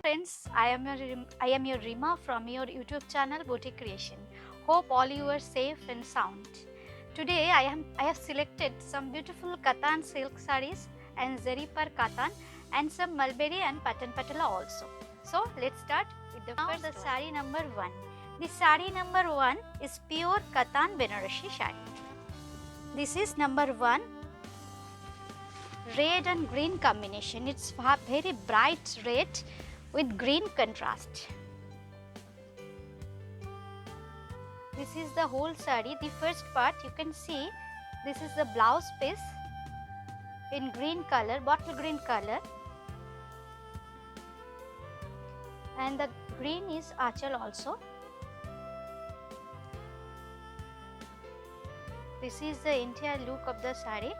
Friends, I am your Rima from your YouTube channel Boutique Creation. Hope all you are safe and sound. Today I have selected some beautiful Katan silk sarees and zari par Katan and some mulberry and pattern patala also. So let's start with the first saree number 1. The saree number 1 is pure Katan Banarasi saree. This is number 1, red and green combination. It's very bright red with green contrast. This is the whole saree. The first part you can see, this is the blouse piece in green color, bottle green color, and the green is achal also. This is the entire look of the saree,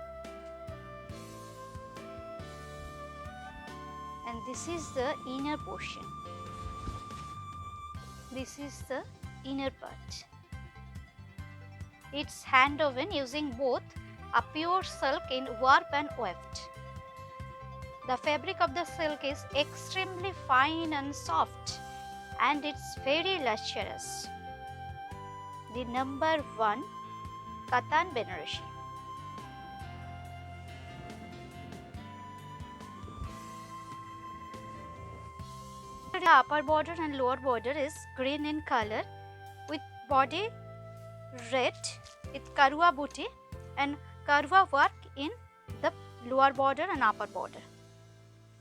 and this is the inner portion. This is the inner part. It's hand woven using both a pure silk in warp and weft. The fabric of the silk is extremely fine and soft, and it's very luxurious. The number 1 Katan Banarasi. The upper border and lower border is green in color with body red with karwa booty and karwa work in the lower border and upper border.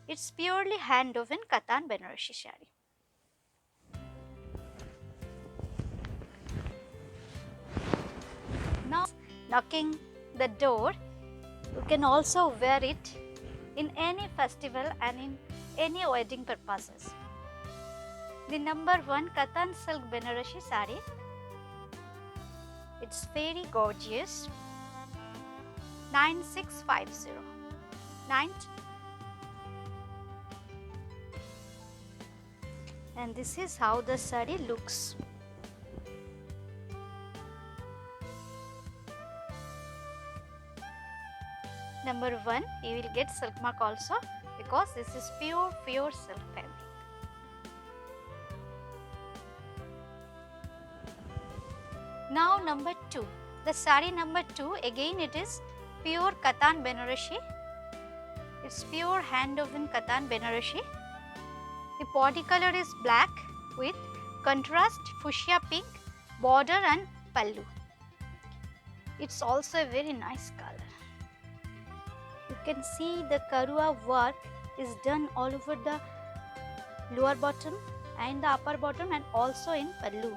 It's purely hand woven Katan Banarasi saree. Now knocking the door, you can also wear it in any festival and in any wedding purposes. The number 1 Katan silk Banarasi saree. It's very gorgeous. 9650. 9. And this is how the saree looks. Number 1, you will get silk mark also because this is pure silk fabric. Now number 2, the saree number 2, again it is pure Katan Banarasi. It's pure hand woven Katan Banarasi. The body color is black with contrast fuchsia pink border and pallu. It's also a very nice color. You can see the karwa work is done all over the lower bottom and the upper bottom and also in pallu.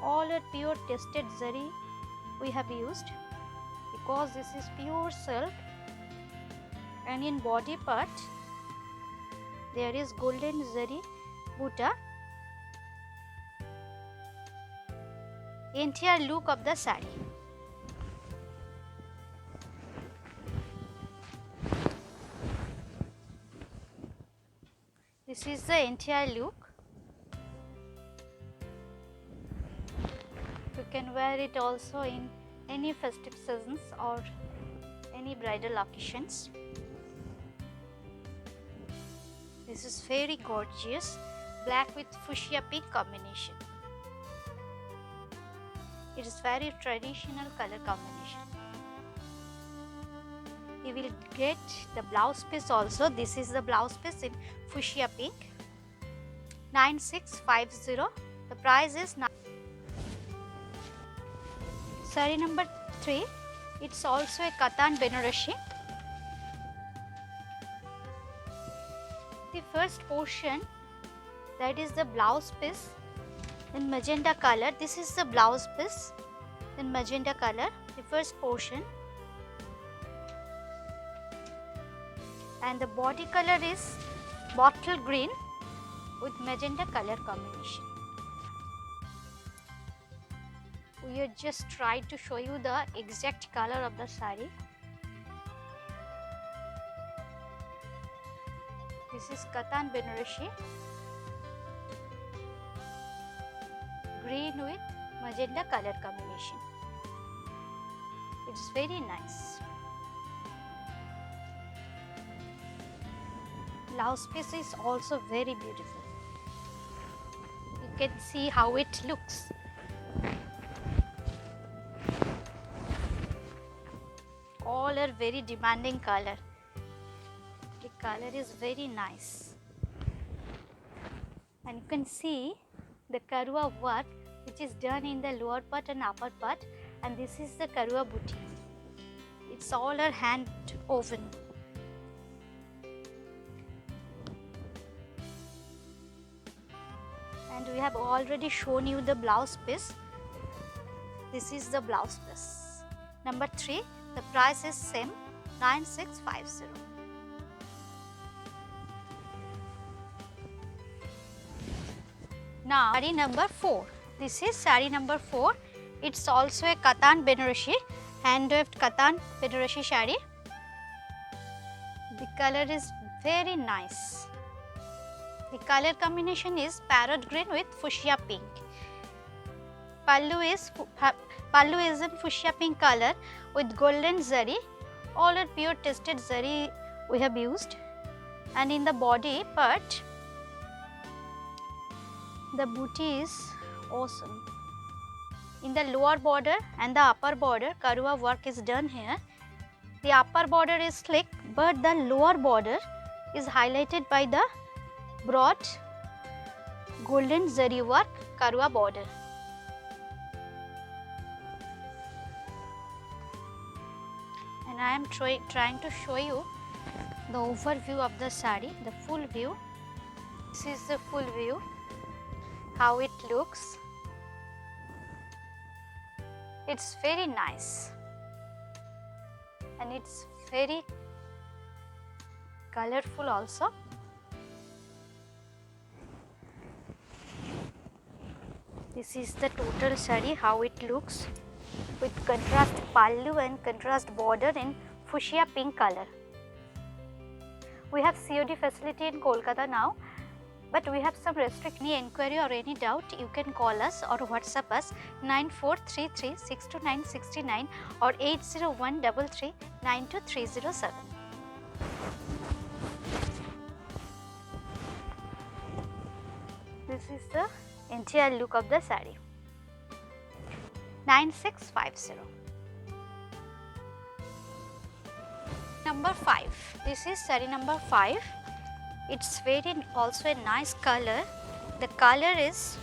All are pure tested zari we have used because this is pure silk, and in body part there is golden zari buta. Entire look of the saree. This is the entire look. You can wear it also in any festive seasons or any bridal occasions. This is very gorgeous, black with fuchsia pink combination. It is very traditional color combination. You will get the blouse piece also. This is the blouse piece in fuchsia pink. 9650. The price is saree number 3. It's also a Katan Banarasi. The first portion, that is the blouse piece in magenta color. This is the blouse piece in magenta color, the first portion, and the body color is bottle green with magenta color combination. We are just trying to show you the exact color of the saree. This is Katan Banarasi, green with magenta color combination. It's very nice. blouse piece is also very beautiful. You can see how it looks. All are very demanding color. The color is very nice. And you can see the karwa work which is done in the lower part and upper part, and this is the karwa booty. It's all are hand woven. And we have already shown you the blouse piece. This is the blouse piece. Number 3, the price is same, 9650. Now saree number 4. This is saree number 4. It's also a Katan Benarosi, hand woved Katan Benarosi saree. The color is very nice. The color combination is parrot green with fuchsia pink. Pallu is in fuchsia pink color with golden zari. All are pure tested zari we have used. And in the body part, the booty is awesome. In the lower border and the upper border, karwa work is done here. The upper border is slick, but the lower border is highlighted by the broad golden zari work karwa border. And I am trying to show you the overview of the saree, the full view. This is the full view, how it looks. It's very nice and it's very colorful also. This is the total saree, how it looks with contrast pallu and contrast border in fuchsia pink color. We have COD facility in Kolkata now, but we have some restriction. Any inquiry or any doubt, you can call us or WhatsApp us 9433629669 or 801339237. This is the entire look of the saree. 9650. Number 5. This is saree number 5. It's very also a nice color. The color is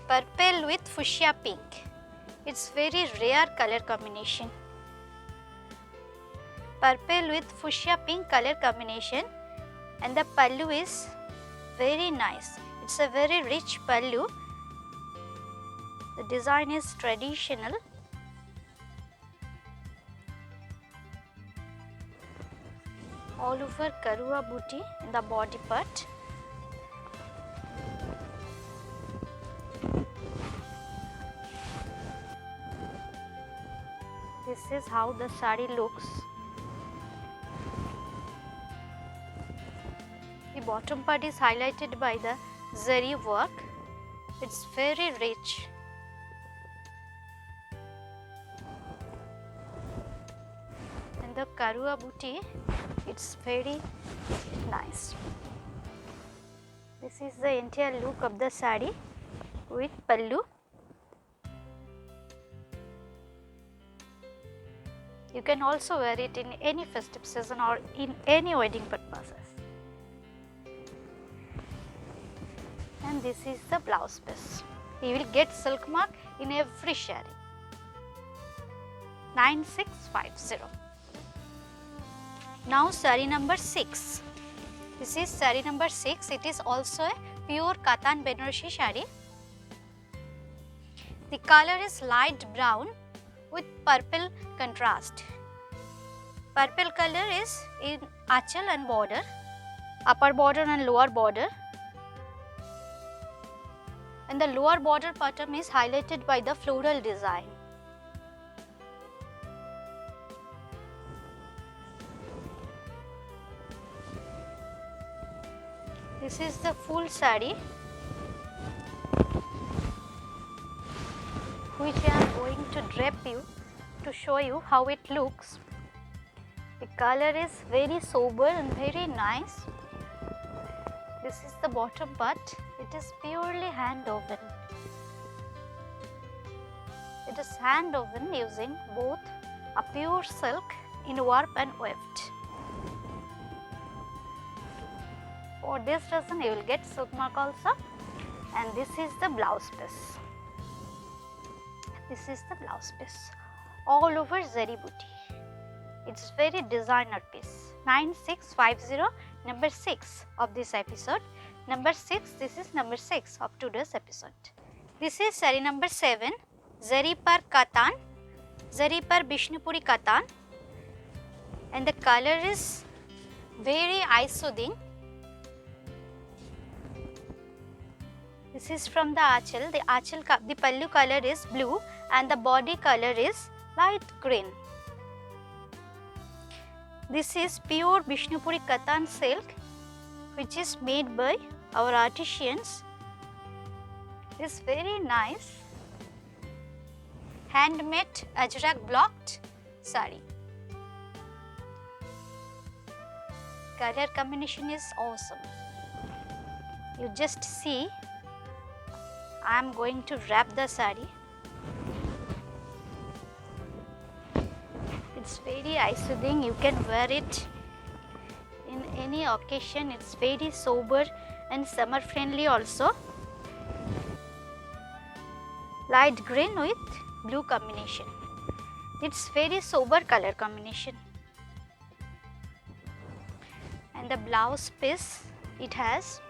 purple with fuchsia pink. It's very rare color combination. Purple with fuchsia pink color combination, and the pallu is very nice. It's a very rich pallu. The design is traditional. All over karwa booty in the body part. This is how the saree looks. The bottom part is highlighted by the zari work. It's very rich. And the karwa booty, it's very nice. This is the entire look of the saree with pallu. You can also wear it in any festive season or in any wedding purposes. And this is the blouse piece. You will get silk mark in every saree. 9650. Now saree number 6. This is saree number 6. It is also a pure Katan Benarosi saree. The color is light brown with purple contrast. Purple color is in achal and border, upper border and lower border. And the lower border pattern is highlighted by the floral design. This is the full saree, which I am going to drape you to show you how it looks. The color is very sober and very nice. This is the bottom part. It is purely hand woven. It is hand woven using both a pure silk in warp and weft. For this reason you will get silk mark also, and this is the blouse piece. This is the blouse piece, all over zari booty. It's very designer piece. 9650, number 6 of this episode. Number 6, this is number 6 of today's episode. This is sari number 7, zari par katan, zari par Bishnupuri katan, and the color is very eye-soothing. This is from the achal. The pallu color is blue and the body color is light green. This is pure Bishnupuri Katan silk, which is made by our artisans. It is very nice, handmade Ajrak blocked sari. Color combination is awesome. You just see, I am going to wrap the sari. It's very eye-soothing. You can wear it in any occasion. It's very sober and summer friendly also. Light green with blue combination. It's very sober color combination. And the blouse piece it has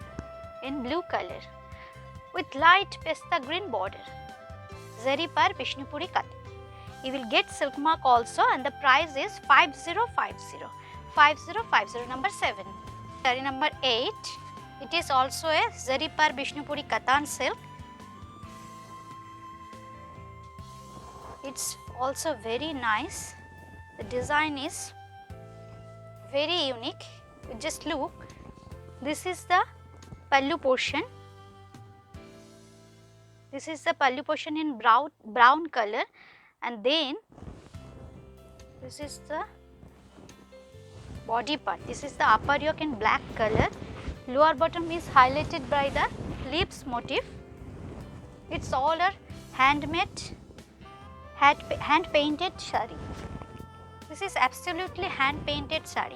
in blue color with light pesta green border. Zari par Bishnupuri Katan. You will get silk mark also, and the price is 5050. 5050, number 7. Sari number 8. It is also a zari par Bishnupuri Katan silk. It's also very nice. The design is very unique. You just look. This is the pallu portion. This is the pallu portion in brown color, and then this is the body part. This is the upper yoke in black color. Lower bottom is highlighted by the leaves motif. It's all a handmade, hand painted sari. This is absolutely hand painted sari.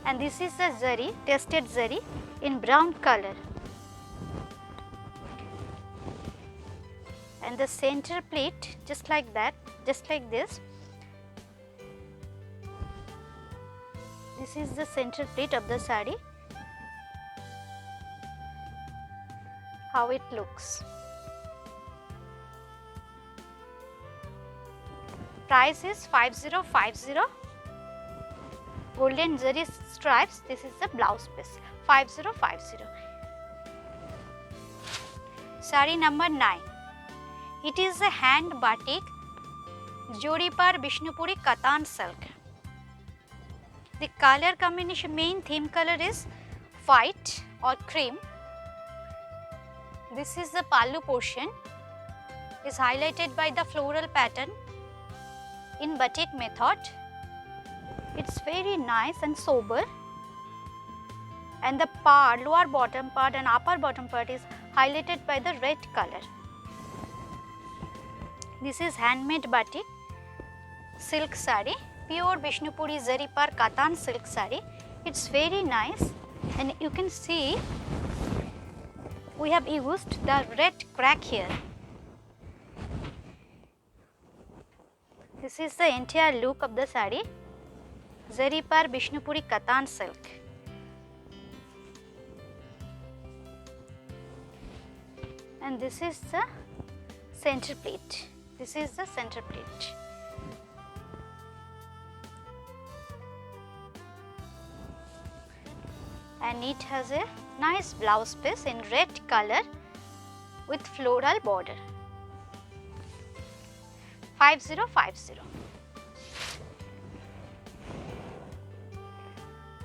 And this is the zari, tested zari in brown color. And the center pleat, just like that, just like this. This is the center pleat of the sari. How it looks. Price is 5050. Golden zari stripes. This is the blouse piece. 5050. Sari number 9. It is a hand batik Jodi par Bishnupuri Katan silk. The color combination, main theme color is white or cream. This is the pallu portion, is highlighted by the floral pattern in batik method. It's very nice and sober, and the part, lower bottom part and upper bottom part is highlighted by the red color. This is handmade batik silk sari, pure Bishnupuri zari par Katan silk sari. It's very nice, and you can see we have used the red crack here. This is the entire look of the sari, zari par Bishnupuri Katan silk. And this is the center pleat. This is the center pleat. And it has a nice blouse piece in red color with floral border. 5050.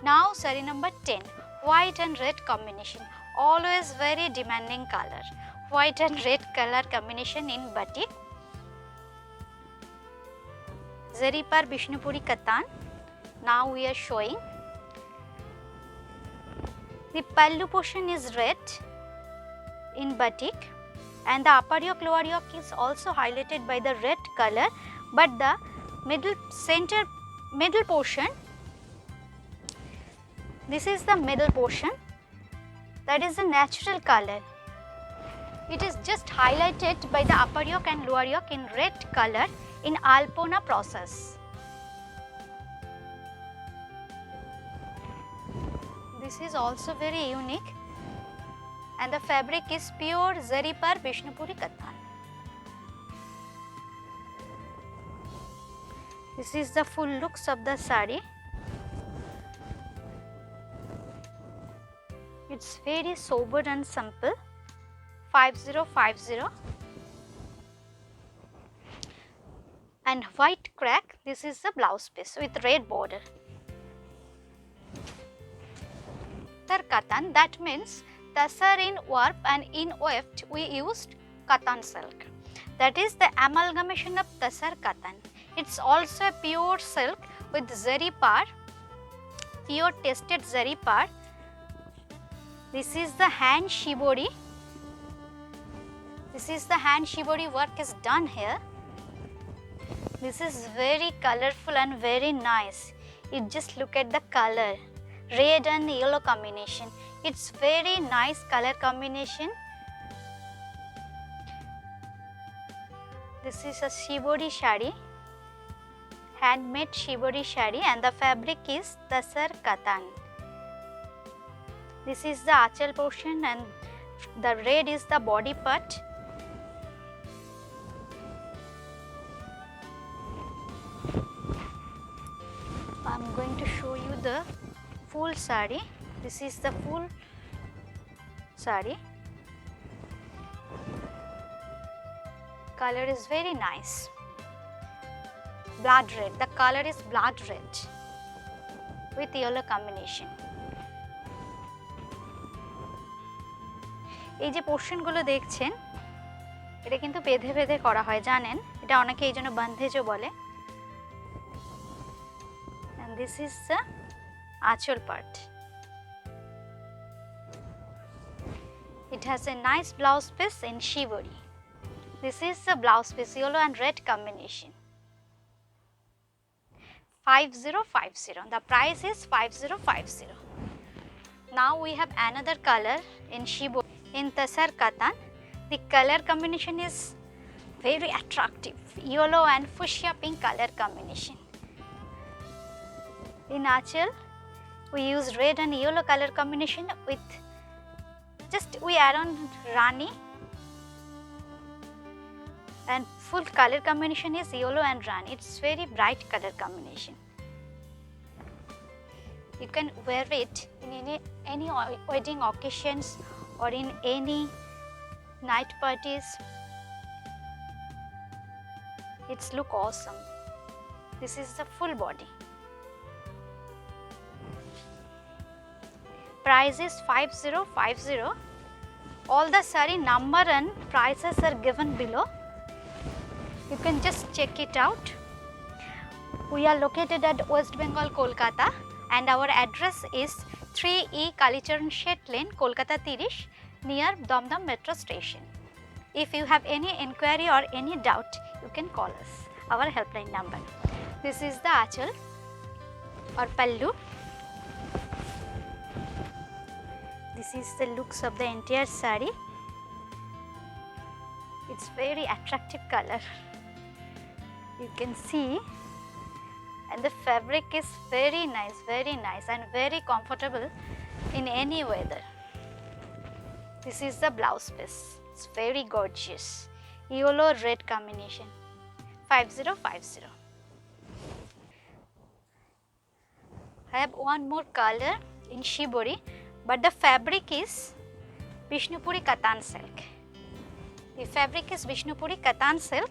Now sari number 10, white and red combination, always very demanding color. White and red color combination in batik. Zari par Bishnupuri Katan. Now we are showing. The pallu portion is red in batik, and the upper yoke, lower yoke is also highlighted by the red color, but the middle portion, this is the middle portion, that is the natural color. It is just highlighted by the upper yoke and lower yoke in red color in Alpona process. This is also very unique, and the fabric is pure Zari par Bishnupuri Katan. This is the full looks of the sari. It's very sober and simple. 5050 and white crack. This is the blouse piece with red border. Tasar Katan, that means Tasar in warp and in weft we used Katan silk. That is the amalgamation of Tasar Katan. It's also a pure silk with Zari par, pure tested Zari par. This is the hand shibori. This is the hand shibori work is done here. This is very colorful and very nice. You just look at the color, red and yellow combination. It's very nice color combination. This is a shibori shari, handmade shibori shari, and the fabric is Tasar Katan. This is the achal portion and the red is the body part. I am going to show you the full sari. This is the full sari. Color is very nice. Blood red. The color is blood red with yellow combination. এই যে পোর্শনগুলো দেখছেন, এটা কিন্তু বেঁধে বেঁধে করা হয়, জানেন? এটা অনেকে এই জন্য বান্ধেজও বলে। And this is the achal part. It has a nice blouse piece in shibori. This is the blouse piece, yellow and red combination. 5050. The price is 5050. Now we have another color in shibori. In Tasar Katan, the color combination is very attractive, yellow and fuchsia pink color combination. In achal, we use red and yellow color combination with we add on rani, and full color combination is yellow and rani. It's very bright color combination. You can wear it in any wedding occasions or in any night parties. It's look awesome. This is the full body. Price is 5050. All the sari number and prices are given below. You can just check it out. We are located at West Bengal, Kolkata, and our address is 3E Kalicharan Shet Lane, Kolkata 30, near Damdam Metro Station. If you have any inquiry or any doubt, you can call us, our helpline number. This is the achal or pallu. This is the looks of the entire sari. It's very attractive color. You can see, and the fabric is very nice and very comfortable in any weather. This is the blouse piece. It's very gorgeous. Yellow red combination. 5050. I have one more color in shibori, but the fabric is Bishnupuri Katan silk. The fabric is Bishnupuri Katan silk,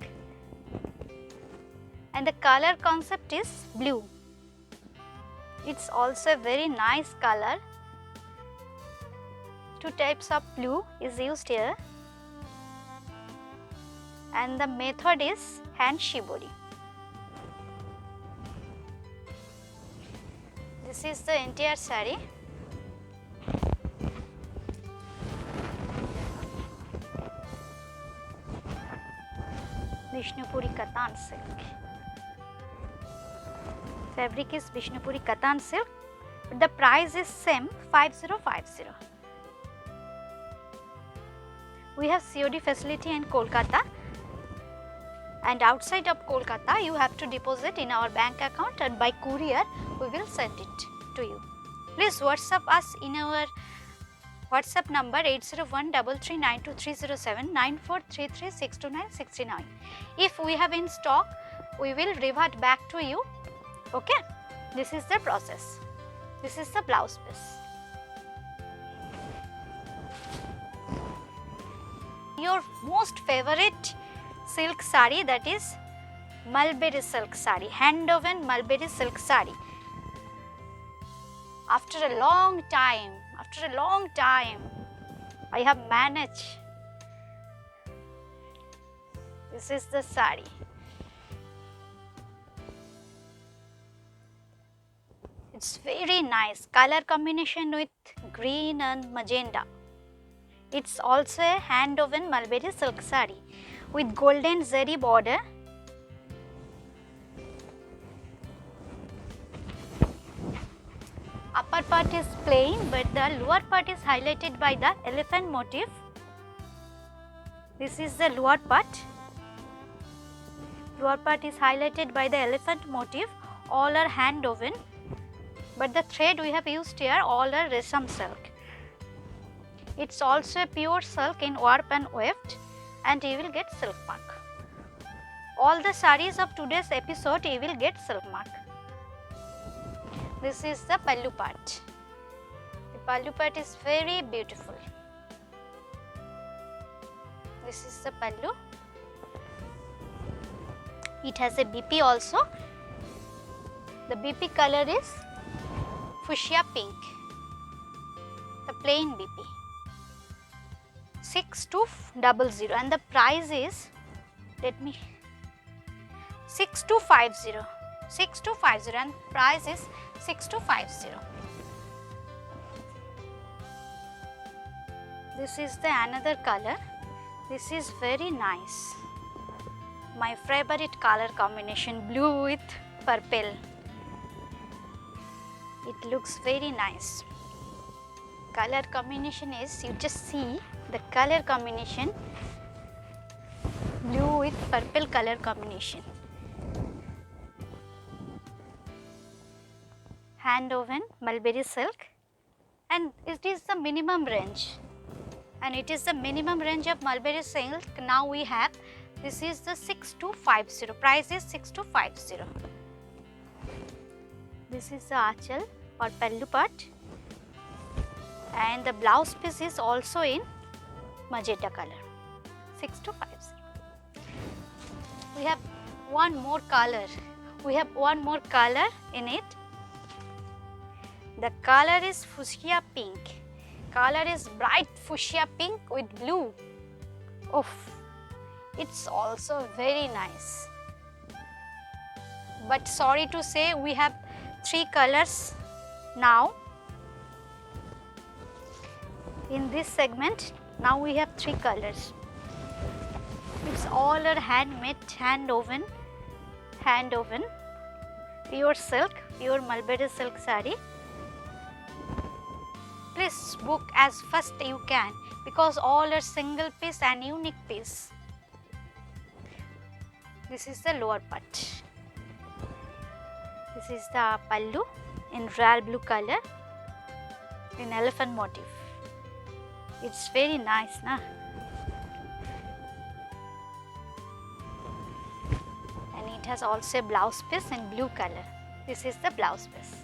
and the color concept is blue. It's also a very nice color. Two types of blue is used here, and the method is hand shibori. This is the entire saree. Vishnupuri Katan silk. Fabric is Vishnupuri Katan silk, but the price is same 5050. We have COD facility in Kolkata, and outside of Kolkata you have to deposit in our bank account, and by courier we will send it to you. Please WhatsApp us in our WhatsApp number 80133923079 9433629639. If we have in stock, we will revert back to you. Okay, this is the process. This is the blouse piece. Your most favorite silk saree, that is mulberry silk saree, hand woven mulberry silk saree. After a long time, I have managed. This is the saree. It's very nice color combination with green and magenta. It's also a hand woven mulberry silk saree with golden zari border. Upper part is plain, but the lower part is highlighted by the elephant motif. This is the lower part. Lower part is highlighted by the elephant motif. All are hand woven, but the thread we have used here all are Resam silk. It's also a pure silk in warp and weft, and you will get silk mark. All the sarees of today's episode you will get silk mark. This is the pallu part. The pallu part is very beautiful. This is the pallu. It has a BP also. The BP color is fuchsia pink. The plain BP. 6200, and the price is, let me, 6250. 6250, and price is 6250. This is the another color. This is very nice. My favorite color combination, blue with purple. It looks very nice. Color combination is, you just see the color combination, blue with purple color combination. Hand woven mulberry silk, and it is the minimum range, and it is the minimum range of mulberry silk. Now we have, this is the 6250, price is 6250. This is the achal or pallu part, and the blouse piece is also in magenta color, 6250. We have one more color. In it. The color is fuchsia pink. Color is bright fuchsia pink with blue. Oh, it's also very nice. But sorry to say, we have 3 colors now. In this segment, now we have 3 colors. It's all are handmade, hand woven, pure silk, pure mulberry silk saree. Please book as fast you can, because all are single piece and unique piece. This is the lower part. This is the pallu in royal blue color in elephant motif. It's very nice, na? And it has also a blouse piece in blue color. This is the blouse piece.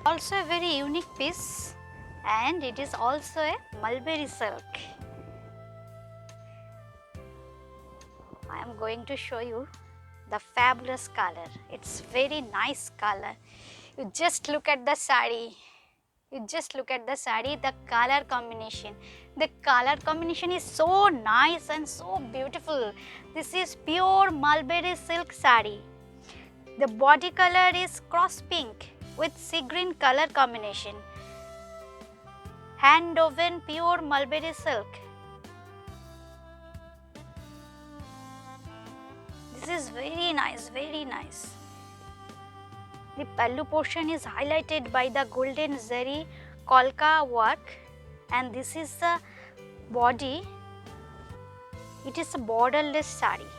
Also a very unique piece, and it is also a mulberry silk. I am going to show you the fabulous color. It's very nice color. You just look at the saree. The color combination. The color combination is so nice and so beautiful. This is pure mulberry silk saree. The body color is cross pink with sea green color combination. Hand woven pure mulberry silk. This is very nice, very nice. The pallu portion is highlighted by the golden zari kolka work, and this is the body. It is a borderless sari.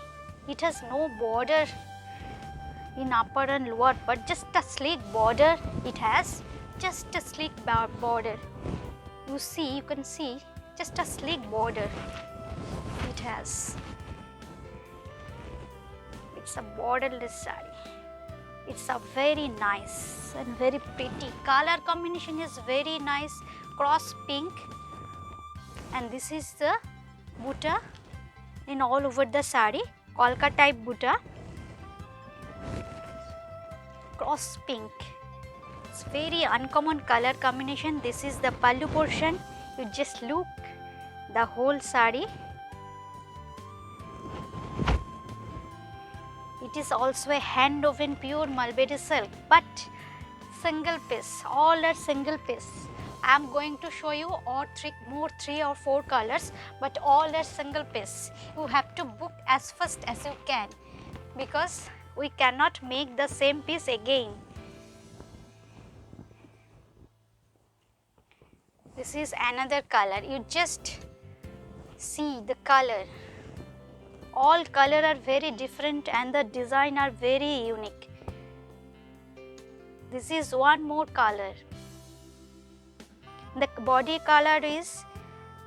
It has no border in upper and lower, but just a sleek border. It has just a sleek border. You can see just a sleek border it has. It's a borderless sari. It's a very nice and very pretty. Color combination is very nice, cross pink, and this is the butta in all over the sari, kolka type butta, cross pink. It's very uncommon color combination. This is the pallu portion. You just look the whole sari. It is also a hand woven pure mulberry silk, but single piece, all are single piece. I am going to show you three or four colors, but all are single piece. You have to book as fast as you can, because we cannot make the same piece again. This is another color. You just see the color. All color are very different and the design are very unique. This is one more color. The body color is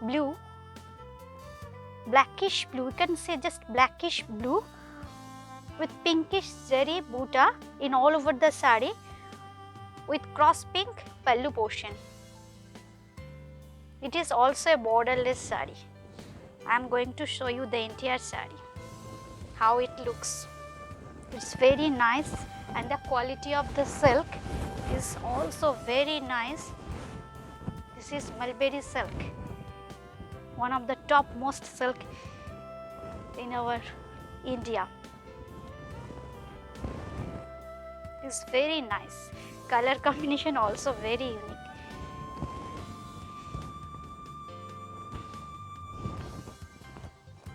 blue, blackish blue. You can say just blackish blue with pinkish zari butta in all over the sari with cross pink pallu portion. It is also a borderless sari. I am going to show you the entire sari, how it looks. It's very nice, and the quality of the silk is also very nice. This is mulberry silk, one of the top most silk in our India. It's very nice. Color combination also very unique.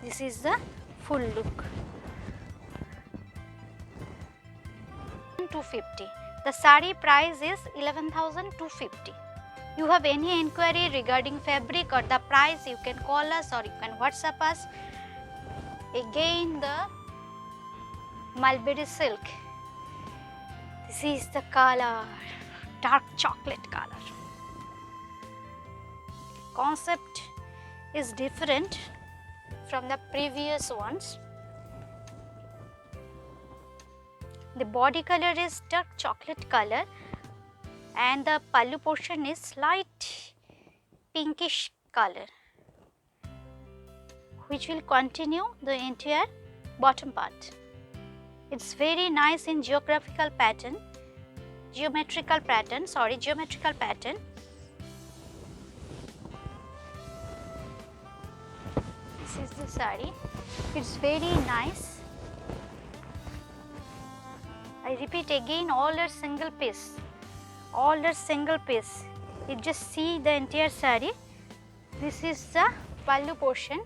This is the full look. 250. The sari price is 11,250. You have any inquiry regarding fabric or the price, you can call us or you can WhatsApp us. Again the mulberry silk. This is the color, dark chocolate color. Concept is different from the previous ones. The body color is dark chocolate color and the pallu portion is light pinkish color, which will continue the entire bottom part. It's very nice in geometrical pattern. This is the sari. It's very nice. I repeat again, all are single piece. All are single piece. You just see the entire sari. This is the pallu portion.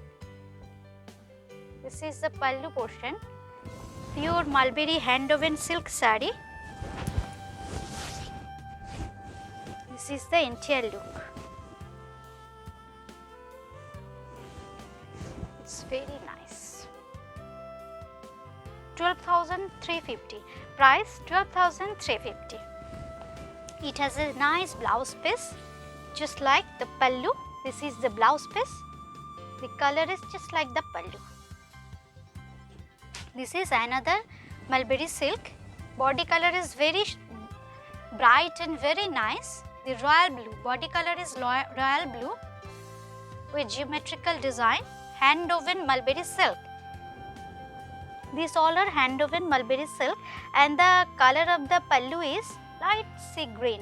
This is the pallu portion. Pure mulberry hand woven silk sari. This is the entire look. It's very nice. 12,350. Price 12,350. It has a nice blouse piece, just like the pallu. This is the blouse piece. The color is just like the pallu. This is another mulberry silk. Body color is very bright and very nice. The royal blue. Body color is royal blue with geometrical design. Hand woven mulberry silk. These all are hand woven mulberry silk, and the color of the pallu is light sea green,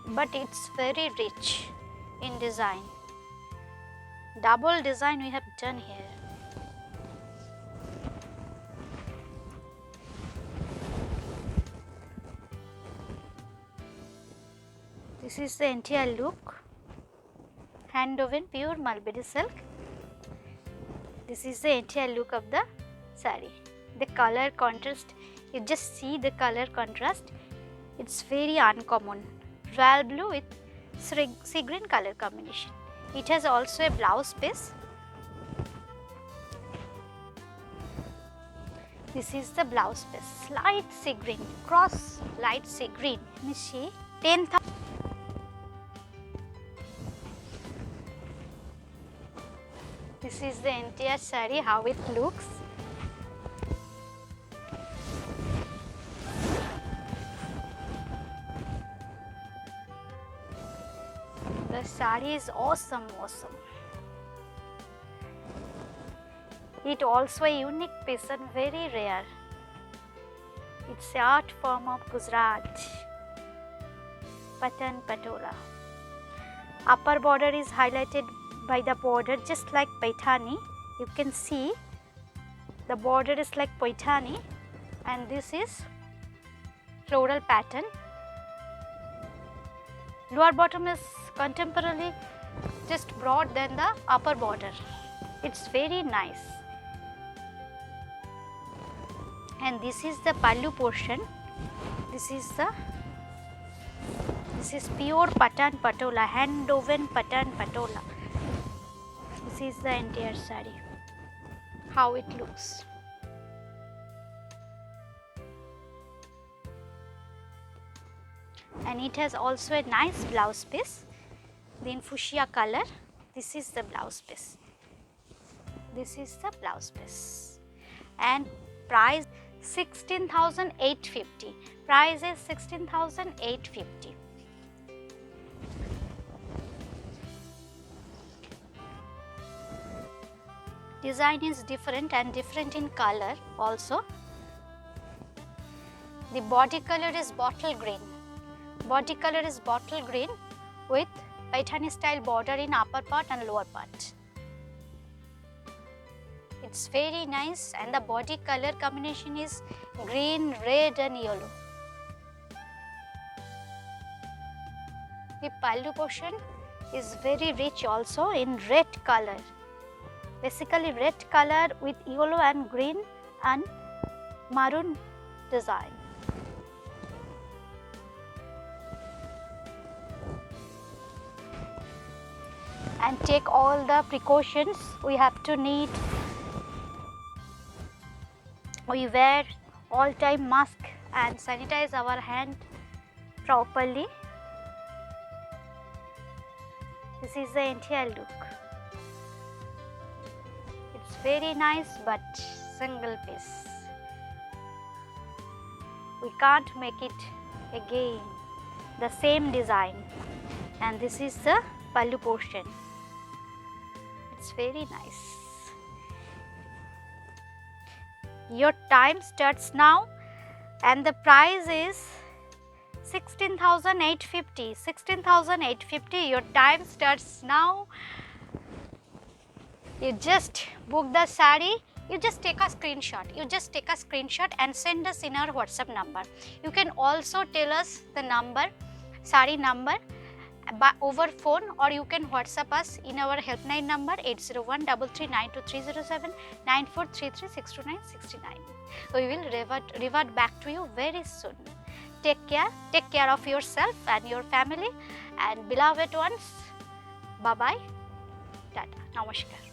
but it's very rich in design. Double design we have done here. This is the entire look, hand woven pure mulberry silk. This is the entire look of the saree. The color contrast, you just see the color contrast, it's very uncommon. Royal blue with sea green color combination. It has also a blouse piece. This is the blouse piece, light sea green, cross light sea green. Let me see, 10,000. This is the entire saree, how it looks. The saree is awesome. It also a unique piece and very rare. It's the art form of Gujarat, Patan Patola. Upper border is highlighted by the border just like Paithani. You can see the border is like Paithani, and this is floral pattern. Lower bottom is contemporarily just broad than the upper border. It's very nice. And this is the pallu portion. This is pure Patan Patola, hand woven Patan Patola. This is the entire saree, how it looks. And it has also a nice blouse piece, then fuchsia color. This is the blouse piece. This is the blouse piece. And price 16,850. Price is 16,850. Design is different and different in color also. The body color is bottle green. Body color is bottle green with Paithani style border in upper part and lower part. It's very nice, and the body color combination is green, red and yellow. The pallu portion is very rich also in red color. Basically red color with yellow and green and maroon design. And take all the precautions we have to need. We wear all time mask and sanitize our hand properly. This is the entire look. It's very nice but single piece. We can't make it again, the same design. And this is the pallu portion. It's very nice. Your time starts now, and the price is 16,850. 16,850. Your time starts now. You just book the saree. You just take a screenshot. And send us in our WhatsApp number. You can also tell us the number, saree number, over phone, or you can WhatsApp us in our helpline number 801-3392307 9433629629. We will revert back to you very soon. Take care of yourself and your family, and beloved ones. Bye bye. Tata. Namaskar.